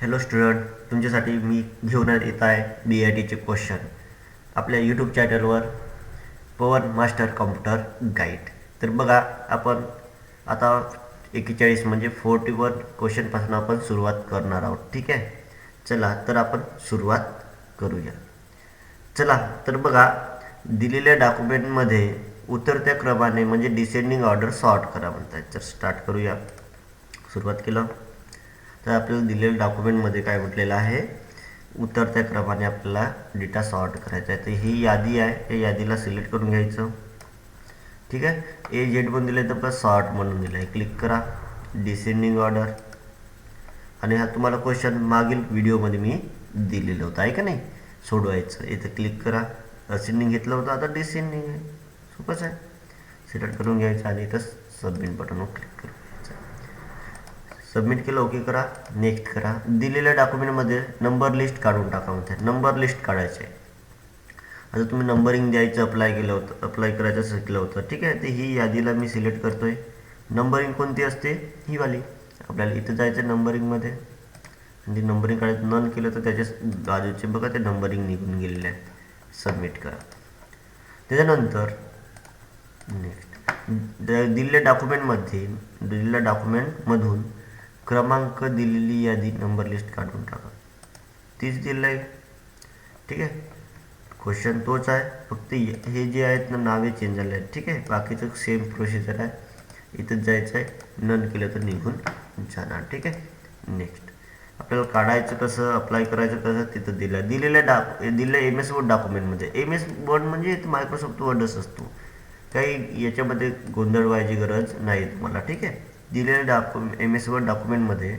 Hello student, तुमच्यासाठी मी घेऊन येत आहे BITचे क्वेश्चन आपल्या यूट्यूब चॅनलवर पवन मास्टर कॉम्प्युटर गाईड. तर बघा, आपण आता 41 म्हणजे 41 क्वेश्चनपासून आपण सुरुवात करणार आहोत. ठीक आहे, चला तर आपण सुरुवात करूया. चला तर बघा, दिलेल्या डॉक्युमेंटमध्ये उतरत्या क्रमाने म्हणजे डिसेंडिंग ऑर्डर सॉर्ट करा म्हणतात. तर स्टार्ट करूया. सुरुवात केलं तर आपल्याला दिलेल्या डॉक्युमेंटमध्ये काय म्हटलेलं आहे, उतरत्या क्रमाने आपल्याला डेटा सॉर्ट करायचा आहे. तर ही यादी आहे, या यादीला सिलेक्ट करून घ्यायचं. ठीक आहे, AZ पण दिलं आहे तर प्लस सॉर्ट म्हणून दिलं आहे. क्लिक करा, डिसेंडिंग ऑर्डर. आणि हा तुम्हाला क्वेश्चन मागील व्हिडिओमध्ये मी दिलेलं होतं आहे का नाही, सोडवायचं. इथं क्लिक करा, असेंडिंग घेतलं होतं, आता डिसेंडिंग आहे. सोपंच आहे. सिलेक्ट करून घ्यायचं आणि इथं सबमिट बटनवर क्लिक करून घ्यायचं. सबमिट केलं, ओके करा, नेक्स्ट करा. दिलेल्या डॉक्युमेंटमध्ये नंबर लिस्ट काढून टाका म्हणते. नंबर लिस्ट काढायचे आहे. आता तुम्ही नंबरिंग द्यायचं अप्लाय करायचं शिकलं होतं. ठीक आहे, तर ही यादीला मी सिलेक्ट करतोय. नंबरिंग कोणती असते, ही वाली. आपल्याला इथं जायचं नंबरिंगमध्ये आणि नंबरिंग काढायचं. नन केलं तर त्याच्या बाजूचे बघा ते नंबरिंग निघून गेलेले आहे. सबमिट करा. त्याच्यानंतर नेक्स्ट दिलेल्या डॉक्युमेंटमधून क्रमांक दिलेली यादी नंबर लिस्ट काढून टाका. तीच दिलं आहे. ठीक आहे, क्वेश्चन तोच आहे, फक्त हे जे आहेत ना नावे चेंज झाले आहेत. ठीक आहे, बाकीचं सेम प्रोसिजर आहे. इथंच जायचं आहे, नन केलं तर निघून जाणार. ठीक आहे, नेक्स्ट. आपल्याला काढायचं कसं, अप्लाय करायचं कसं, तिथं दिलेल्या MS वर्ड डॉक्युमेंटमध्ये. MS वर्ड म्हणजे मायक्रोसॉफ्ट वर्डच असतो, काही याच्यामध्ये गोंधळ व्हायची गरज नाही तुम्हाला. ठीक आहे, दिलेल्या MS वर्ड डॉक्युमेंटमध्ये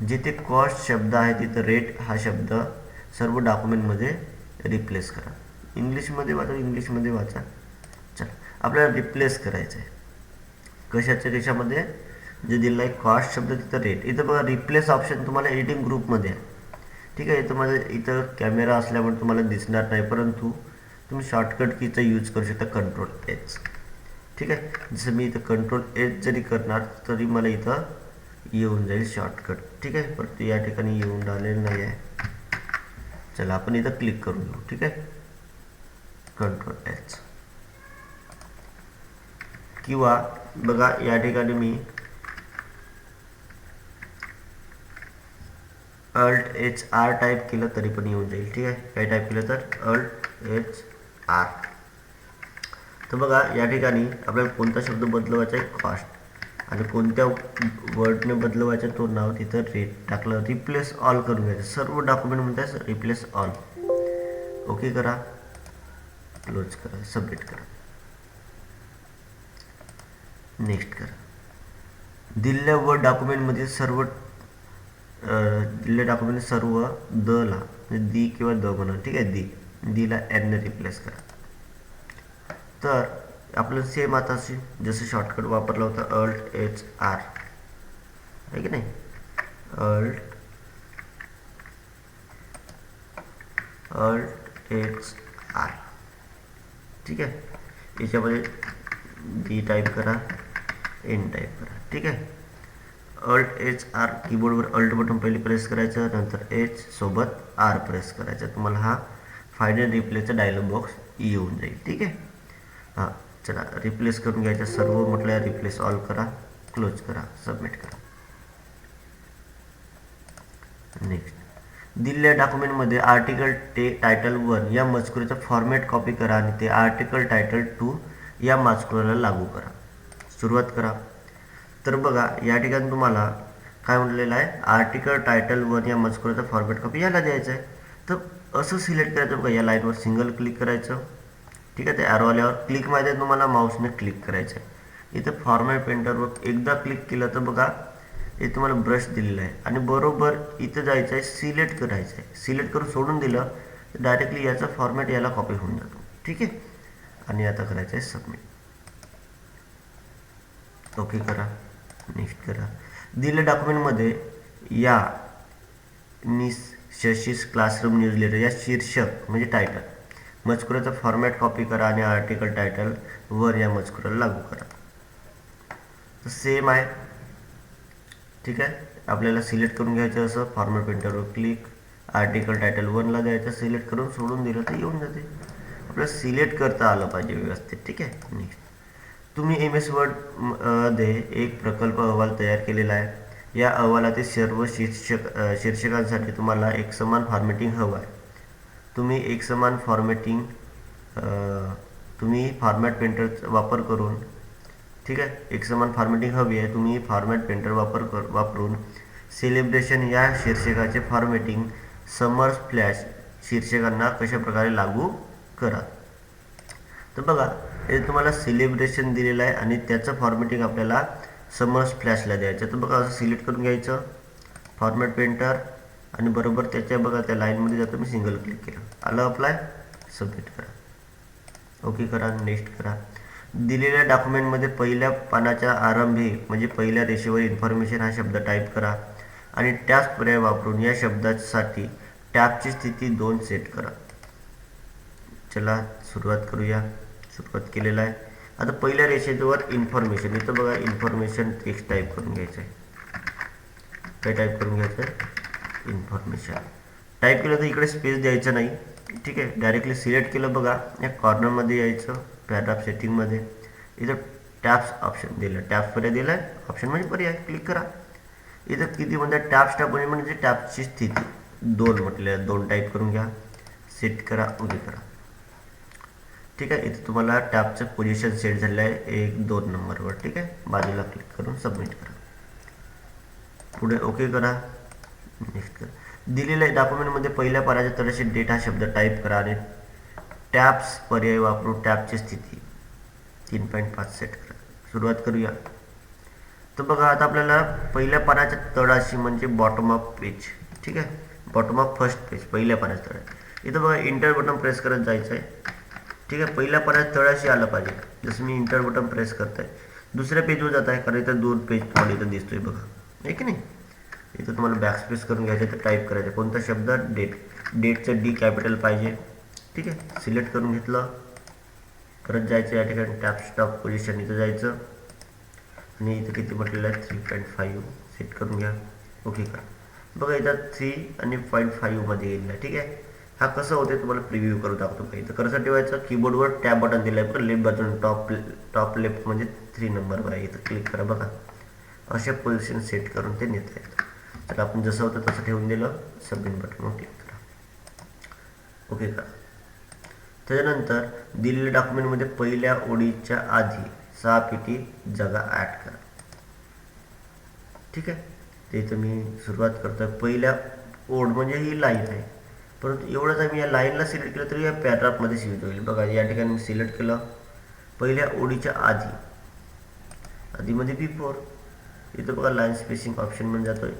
जिथे कॉस्ट शब्द आहे तिथं रेट हा शब्द सर्व डॉक्युमेंटमध्ये रिप्लेस करा. इंग्लिशमध्ये वाचा. चला, आपल्याला रिप्लेस करायचं आहे. कशामध्ये जे दिलं आहे कॉस्ट शब्द तिथं रेट. इथं बघा रिप्लेस ऑप्शन तुम्हाला एडिटिंग ग्रुपमध्ये आहे. ठीक आहे, इथं कॅमेरा असल्यामुळे तुम्हाला दिसणार नाही, परंतु तुम्ही शॉर्टकट कीचा यूज करू शकता, Ctrl+H. ठीक आहे, जसं मी इथं Ctrl+H जरी करणार तरी मला इथं येऊन जाईल शॉर्टकट. ठीक आहे, परंतु या ठिकाणी येऊन राहिलेलं नाही आहे. चला आपण इथं क्लिक करून घेऊ. ठीक आहे, Ctrl+H. किंवा बघा या ठिकाणी मी Alt+HR टाईप केलं तरी पण येऊन जाईल. ठीक आहे, काय टाईप केलं तर Alt+HR. तर बघा या ठिकाणी आपल्याला कोणता शब्द बदलवायचा आहे, कॉस्ट, आणि कोणत्या वर्डने बदलवायचं तो नाव तिथं रेट टाकलं. रिप्लेस ऑल करून घ्यायचं. सर्व डॉक्युमेंटमध्ये रिप्लेस ऑल. ओके करा, क्लोज करा, सबमिट करा, नेक्स्ट करा. दिलेल्या वर्ड डॉक्युमेंटमध्ये सर्व द ला म्हणजे दी किंवा द म्हणा. ठीक आहे, दीला एनने रिप्लेस करा. तर आपलं सेम आता जसं शॉर्टकट वापरला होता Alt+HR आहे की नाही, Alt+HR. ठीक आहे, याच्यामध्ये डी टाईप करा, एन टाईप करा. ठीक आहे, Alt+HR कीबोर्डवर अल्ट बटन पहिले प्रेस करायचं, नंतर H सोबत R प्रेस करायचं. तुम्हाला हा फायनल रिप्लेसचा डायलॉग बॉक्स येऊन जाईल. ठीक आहे, हां चला रिप्लेस करून घ्यायचं. सर्व म्हटलं रिप्लेस ऑल करा, क्लोज करा, सबमिट करा, नेक्स्ट. दिलेल्या डॉक्युमेंटमध्ये आर्टिकल टायटल 1 या मजकुराचा फॉर्मॅट कॉपी करा आणि ते आर्टिकल टायटल 2 या मजकुराला लागू करा. सुरुवात करा. तर बघा या ठिकाणी तुम्हाला काय म्हटलेलं आहे, आर्टिकल टायटल 1 या मजकुराचा फॉर्मॅट कॉपी याला द्यायचं आहे. तर असं सिलेक्ट करायचं. बघा या लाईनवर सिंगल क्लिक करायचं. ठीक आहे, ते ॲरो आल्यावर क्लिक माहिती आहे तुम्हाला, माऊसने क्लिक करायचं आहे. इथं फॉर्मॅट पेंटरवर एकदा क्लिक केलं तर बघा हे तुम्हाला ब्रश दिलेला आहे आणि बरोबर इथं जायचं आहे, सिलेक्ट करायचं आहे. सिलेक्ट करून सोडून दिलं तर डायरेक्टली याचा फॉर्मॅट याला कॉपी होऊन जातो. ठीक आहे, आणि आता करायचं आहे सबमिट. ओके करा, नेक्स्ट करा. दिलेल्या डॉक्युमेंटमध्ये या शशीस क्लासरूम न्यूजलेटर या शीर्षक म्हणजे टायटल मजकुराचा फॉर्मॅट कॉपी करा आणि आर्टिकल टायटल वर या मजकुराला लागू करा. तर सेम आहे. ठीक आहे, आपल्याला सिलेक्ट करून घ्यायचं असं फॉर्मॅट प्रिंटरवर क्लिक, आर्टिकल टायटल 1ला द्यायचं, सिलेक्ट करून सोडून दिलं तर येऊन जाते. आपल्याला सिलेक्ट करता आलं पाहिजे व्यवस्थित. ठीक आहे. नेक्स्ट, तुम्ही MS वर्ड मध्ये एक प्रकल्प अहवाल तयार केलेला आहे. या अहवालातील सर्व शीर्षकांसाठी तुम्हाला एक समान फॉर्मॅटिंग हवं आहे. तुम्ही एकसमान फॉर्मॅटिंग तुम्ही फॉर्मॅट पेंटरचा वापर करून, ठीक आहे, एकसमान फॉर्मॅटिंग हवी आहे. तुम्ही फॉर्मॅट पेंटर वापरून सेलिब्रेशन या शीर्षकाचे फॉर्मॅटिंग समर स्प्लॅश शीर्षकांना कशा प्रकारे लागू करा. तर बघा, हे तुम्हाला सेलिब्रेशन दिलेलं आहे आणि त्याचं फॉर्मॅटिंग आपल्याला समर स्प्लॅशला द्यायचं. तर बघा, असं सिलेक्ट करून घ्यायचं फॉर्मॅट पेंटर आणि बरोबर त्याच्या बघा त्या लाईनमध्ये जातो, मी सिंगल क्लिक केलं, आलं, अप्लाय, सबमिट करा, ओके करा, नेक्स्ट करा. दिलेल्या डॉक्युमेंटमध्ये पहिल्या पानाच्या आरंभी म्हणजे पहिल्या रेषेवर इन्फॉर्मेशन हा शब्द टाईप करा आणि टॅब्स पर्याय वापरून या शब्दासाठी टॅबची स्थिती 2 सेट करा. चला सुरुवात करूया. सुरुवात केलेला आहे. आता पहिल्या रेषेवर इन्फॉर्मेशन, इथं बघा इन्फॉर्मेशन टेक्स्ट टाईप करून घ्यायचं आहे. काय टाईप करून घ्यायचं आहे? इन्फॉर्मेशन टाईप केलं तर इकडे स्पेस द्यायचं नाही. ठीक आहे. डायरेक्टली सिलेक्ट केलं, बघा या कॉर्नरमध्ये यायचं, पॅराग्राफ सेटिंगमध्ये, इथं टॅब्स ऑप्शन दिलं, टॅब्स पर्याय दिला आहे, ऑप्शन म्हणजे पर्याय, क्लिक करा. इथं किती म्हणतात टॅब्स टॅब म्हणजे टॅब्सची स्थिती 2 म्हटलं, 2 टाईप करून घ्या, सेट करा, ओके करा. ठीक आहे. इथं तुम्हाला टॅबचं पोझिशन सेट झालं आहे 1, 2 नंबरवर. ठीक आहे. बाजूला क्लिक करून सबमिट करा, पुढे ओके करा, नेक्स्ट करा. दिलेल्या डॉक्युमेंटमध्ये पहिल्या पानाच्या तळाशी डेट हा शब्द टाईप करा आणि टॅब्स पर्याय वापरून टॅबची स्थिती 3.5 सेट करा. सुरुवात करूया. तर बघा, आता आपल्याला पहिल्या पानाच्या तळाशी म्हणजे बॉटम ऑफ पेज, ठीक आहे, बॉटम ऑफ फर्स्ट पेज, पहिल्या पानाच्या तळाशी, इथं बघा इंटर बटन प्रेस करत जायचं आहे. ठीक आहे. पहिल्या पानाच्या तळाशी आलं पाहिजे, जसं मी इंटर बटन प्रेस करत आहे. दुसऱ्या पेजवर जात आहे, कारण इथं 2 पेज तुम्हाला इथं दिसतोय बघा, आहे की नाही. इथं तुम्हाला बॅकस्पेस करून घ्यायचं, तर टाईप करायचं कोणता शब्द, डेट, डेटचं D कॅपिटल पाहिजे. ठीक आहे. सिलेक्ट करून घेतलं, परत जायचं या ठिकाणी टॅब स्टॉप पोझिशन, इथं जायचं आणि इथं किती म्हटलेलं आहे 3.5 सेट करून घ्या, ओके करा. बघा इथं 3.5 मध्ये येईल. ठीक आहे. हा कसं होते तुम्हाला प्रिव्ह्यू करून दाखवतो. काही तर कसं ठेवायचं, कीबोर्डवर टॅब बटन दिलं आहे, लेफ्ट बटन टॉप लेफ्ट म्हणजे 3 नंबरवर आहे, इथं क्लिक करा. बघा अशा पोझिशन सेट करून ते नेता येतं. तर आपण जसं होतं तसं ठेवून दिलं, सबमिट बटनवर क्लिक करा, ओके करा. त्याच्यानंतर दिलेल्या डॉक्युमेंटमध्ये पहिल्या ओळीच्या आधी 6 पेटी जागा ॲड करा. ठीक आहे. ते इथं मी सुरुवात करतो. पहिल्या ओळ म्हणजे ही लाईन आहे, परंतु एवढंच आहे, मी या लाईनला सिलेक्ट केलं तरी या पॅराग्राफमध्ये सिलेक्ट होईल. बघा या ठिकाणी मी सिलेक्ट केलं पहिल्या ओळीच्या आधी, आधीमध्ये बिफोर, इथं बघा लाईन स्पेसिंग ऑप्शन म्हणजे जातोय.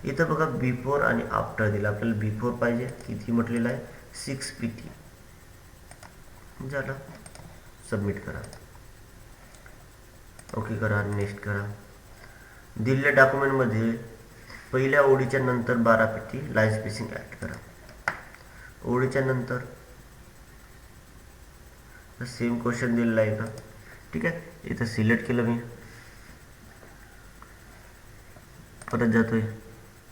इथं बघा बिफोर आणि आफ्टर दिला, आपल्याला बिफोर पाहिजे, किती म्हटलेलं आहे 6 पेटी, झालं, सबमिट करा, ओके करा, नेक्स्ट करा. दिलेल्या डॉक्युमेंटमध्ये पहिल्या ओळीच्या नंतर 12 पेटी लाईन स्पेसिंग ॲड करा. ओळीच्या नंतर सेम क्वेश्चन दिलेला आहे का. ठीक आहे. इथं सिलेक्ट केलं मी, परत जातोय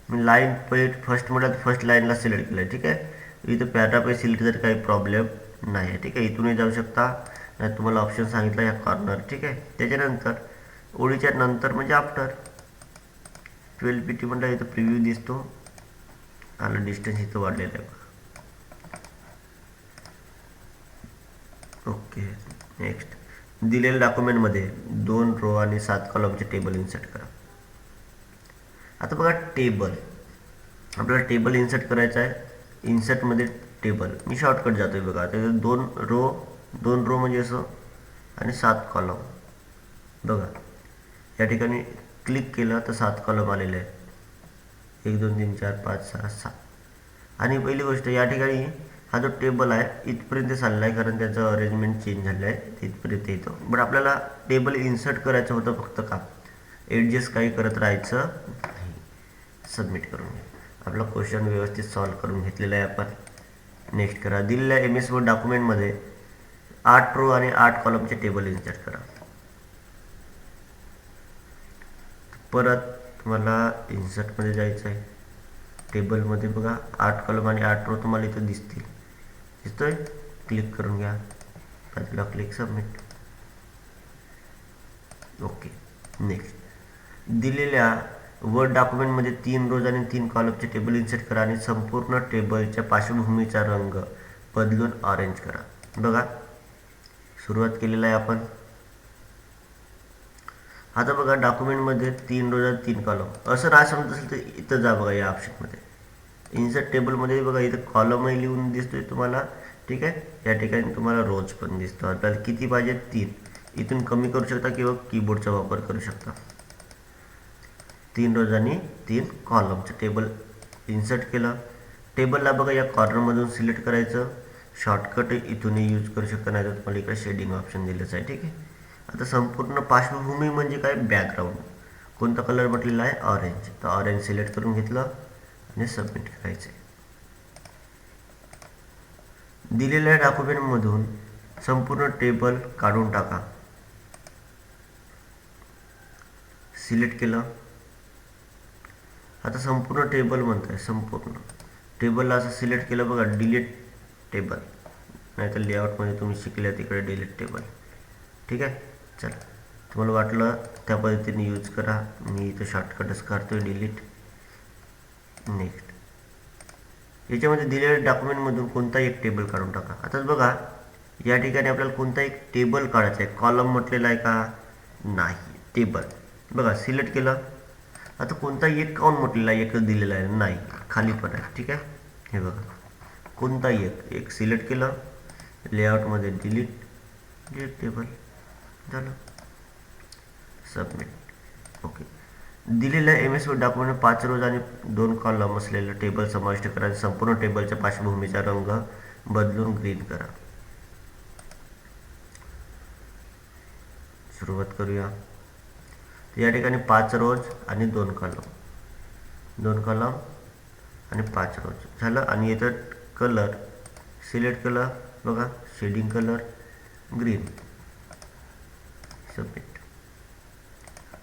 मी लाईन फर्स्ट म्हटलं तर फर्स्ट लाईनला सिलेक्ट केलं आहे. ठीक आहे. इथं पॅराग्राफ आहे सिलेक्ट तर काही प्रॉब्लेम नाही आहे. ठीक आहे. इथूनही जाऊ शकता, नाही तुम्हाला ऑप्शन सांगितलं या कॉर्नर. ठीक आहे. त्याच्यानंतर ओळीच्या नंतर म्हणजे आफ्टर 12 पेटी म्हटलं, इथं प्रिव्ह्यू दिसतो, आलं डिस्टन्स इथं वाढलेलं आहे. ओके. नेक्स्ट, दिलेल्या डॉक्युमेंटमध्ये 2 रो आणि 7 कॉलमचे टेबल इन्सर्ट करा. आता बघा टेबल, आपल्याला टेबल इन्सर्ट करायचं आहे. इन्सर्टमध्ये टेबल, मी शॉर्टकट जातोय. बघा आता 2 रो म्हणजे असं आणि 7 कॉलम. बघा या ठिकाणी क्लिक केलं तर 7 कॉलम आलेले आहेत, 1 2 3 4 5 6 7. आणि पहिली गोष्ट या ठिकाणी हा जो टेबल आहे इथपर्यंत चालला आहे, कारण त्याचं अरेंजमेंट चेंज झालं आहे, तिथपर्यंत येतो. बट आपल्याला टेबल इन्सर्ट करायचं होतं फक्त, का ॲडजस्ट काही करत राहायचं नाही. सबमिट करून घ्या. आपला क्वेश्चन व्यवस्थित सॉल्व करून घेतलेला आहे आपण. नेक्स्ट करा. दिलेल्या MS वर्ड डॉक्युमेंटमध्ये 8 रो आणि 8 कॉलमचे टेबल इन्सर्ट करा. परत तुम्हाला इन्सर्टमध्ये जायचं आहे. टेबलमध्ये बघा 8 कॉलम आणि 8 रो तुम्हाला इथं दिसतोय. क्लिक करून घ्या, त्याला क्लिक सबमिट. ओके. नेक्स्ट, दिलेल्या वर्ड डॉक्युमेंटमध्ये 3 रोज आणि 3 कॉलमचे टेबल इन्सर्ट करा आणि संपूर्ण टेबलच्या पार्श्वभूमीचा रंग बदलून ऑरेंज करा. बघा सुरुवात केलेला आहे आपण. आता बघा डॉक्युमेंटमध्ये 3 रोज आणि 3 कॉलम असं नाही समजत असेल तर इथं जा बघा, या ऑप्शनमध्ये इन्सर्ट टेबलमध्ये बघा इथं कॉलमही लिहून दिसतोय तुम्हाला. ठीक आहे, या ठिकाणी तुम्हाला रोज पण दिसतो. आपल्याला किती पाहिजे 3. इथून कमी करू शकता किंवा कीबोर्डचा वापर करू शकता. 3 रोज आणि 3 कॉलमचं टेबल इन्सर्ट केलं. टेबलला बघा या कॉर्नरमधून सिलेक्ट करायचं. शॉर्टकट इथूनही यूज करू शकता, नाही तर तुम्हाला इकडे शेडिंग ऑप्शन दिलंच आहे. ठीक आहे, आता संपूर्ण पार्श्वभूमी म्हणजे काय, बॅकग्राऊंड. कोणता कलर म्हटलेला आहे, ऑरेंज. तर ऑरेंज सिलेक्ट करून घेतलं आणि सबमिट करायचं. दिलेल्या डॉक्युमेंटमधून संपूर्ण टेबल काढून टाका. सिलेक्ट केलं. आता संपूर्ण टेबल म्हणत आहे, संपूर्ण टेबलला असं सिलेक्ट केलं बघा, डिलीट टेबल, नाहीतर लेआउटमध्ये तुम्ही शिकल्या तिकडे डिलीट टेबल. ठीक आहे, चला तुम्हाला वाटलं त्या पद्धतीने यूज करा. मी इथं शॉर्टकटच करतोय, डिलीट. नेक्स्ट, याच्यामध्ये दिलेल्या डॉक्युमेंटमधून कोणता एक टेबल काढून टाका. आता बघा या ठिकाणी आपल्याला कोणता एक टेबल काढायचा आहे. कॉलम म्हटलेला आहे का, नाही, टेबल. बघा सिलेक्ट केलं. आता कोणता एक काउंट म्हटलेला आहे, एकच दिलेला आहे, नाही, खाली पण आहे. ठीक आहे, हे बघा कोणता एक सिलेक्ट केलं, लेआउटमध्ये डिलीट टेबल, झालं, सबमिट. ओके. दिलेल्या MS वर्ड डॉक्युमेंट 5 रोज आणि 2 कॉलम असलेलं टेबल समाविष्ट करा. संपूर्ण टेबलच्या पार्श्वभूमीचा रंग बदलून ग्रीन करा. सुरुवात करूया. या ठिकाणी 5 रोज आणि 2 कॉलम आणि 5 रोज झालं. आणि इथं कलर सिलेक्ट केलं बघा, shading colour green, submit.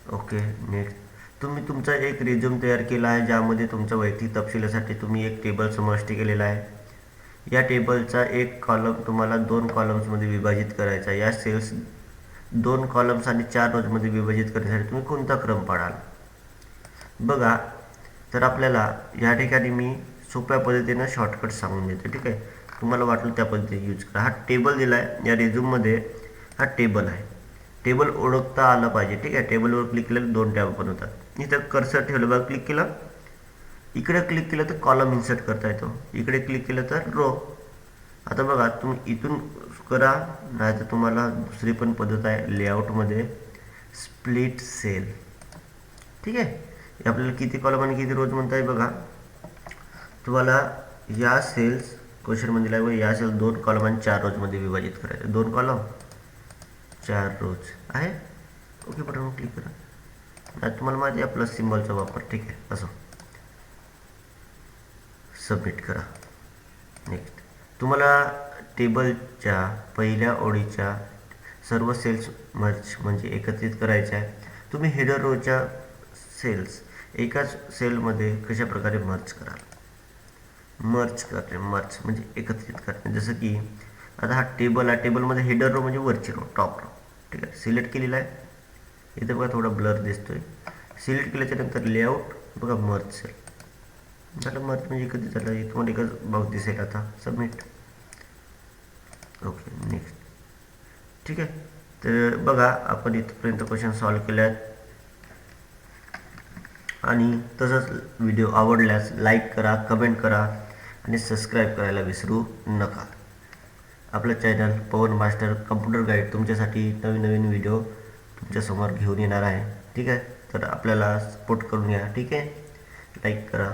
Okay. Next, तुम्ही तुमचा एक रिझ्यूम तयार केला आहे ज्यामध्ये तुमच्या वैयक्तिक तपशिलासाठी तुम्ही एक टेबल समाविष्ट केलेला आहे. या टेबलचा एक कॉलम तुम्हाला 2 कॉलम्समध्ये विभाजित करायचा. या सेल्स 2 कॉलम्स आणि 4 रोजमध्ये विभाजित करण्यासाठी तुम्ही कोणता क्रम पाळाल. बघा, तर आपल्याला या ठिकाणी मी सोप्या पद्धतीनं शॉर्टकट सांगून देतो. ठीक आहे, तुम्हाला वाटलं त्या पद्धतीने यूज करा. हा टेबल दिला आहे या रिझ्यूममध्ये, हा टेबल आहे. टेबल ओळखता आलं पाहिजे. ठीक आहे, टेबलवर क्लिक केलं 2 टॅब ओपन होतात. इथं कर्सर ठेवलं बघा, क्लिक केलं, इकडे क्लिक केलं तर कॉलम इन्सर्ट करता येतो, इकडे क्लिक केलं तर रो. आता बघा तुम्ही इथून करा, नाही तर तुम्हाला दुसरी पण पद्धत आहे लेआउटमध्ये, स्प्लिट सेल. ठीक आहे, आपल्याला किती कॉलम आणि किती रोज म्हणता आहे बघा. तुम्हाला या सेल्स क्वेश्चनमध्ये दिला आहे, या सेल्स 2 कॉलम आणि 4 रोजमध्ये विभाजित करायचं. 2 कॉलम 4 रोज आहे. ओके बटनवर क्लिक करा. नाही तुम्हाला माहिती आहे प्लस सिम्बॉलचा वापर. ठीक आहे, असं सबमिट करा. नेक्स्ट, तुम्हाला टेबलच्या पहिल्या ओळीच्या सर्व सेल्स मर्ज म्हणजे एकत्रित करायच्या आहे. तुम्ही हेडर रोच्या सेल्स एकाच सेलमध्ये कशा प्रकारे मर्ज कराल. मर्ज म्हणजे एकत्रित करणे. जसं की आता हा टेबल आहे, टेबलमध्ये हेडर रो म्हणजे वरची रो, टॉप रो. ठीक आहे, सिलेक्ट केलेला आहे. इथे बघा थोडा ब्लर दिसतोय. सिलेक्ट केल्याच्या नंतर लेआउट बघा, मर्ज सेल झालं. मर्ज म्हणजे एकत्रित झालं. इथून एकच बॉक्स दिसेल. आता सबमिट. ओके. नेक्स्ट. ठीक आहे, तर बघा आपण इथपर्यंत क्वेश्चन सॉल्व केले आहेत. आणि तसंच व्हिडिओ आवडल्यास लाईक करा, कमेंट करा आणि सबस्क्राईब करायला विसरू नका. आपलं चॅनल पवन मास्टर कम्प्युटर गाईड तुमच्यासाठी नवीन व्हिडिओ तुमच्यासमोर घेऊन येणार आहे. ठीक आहे, तर आपल्याला सपोर्ट करून घ्या. ठीक आहे, लाईक करा.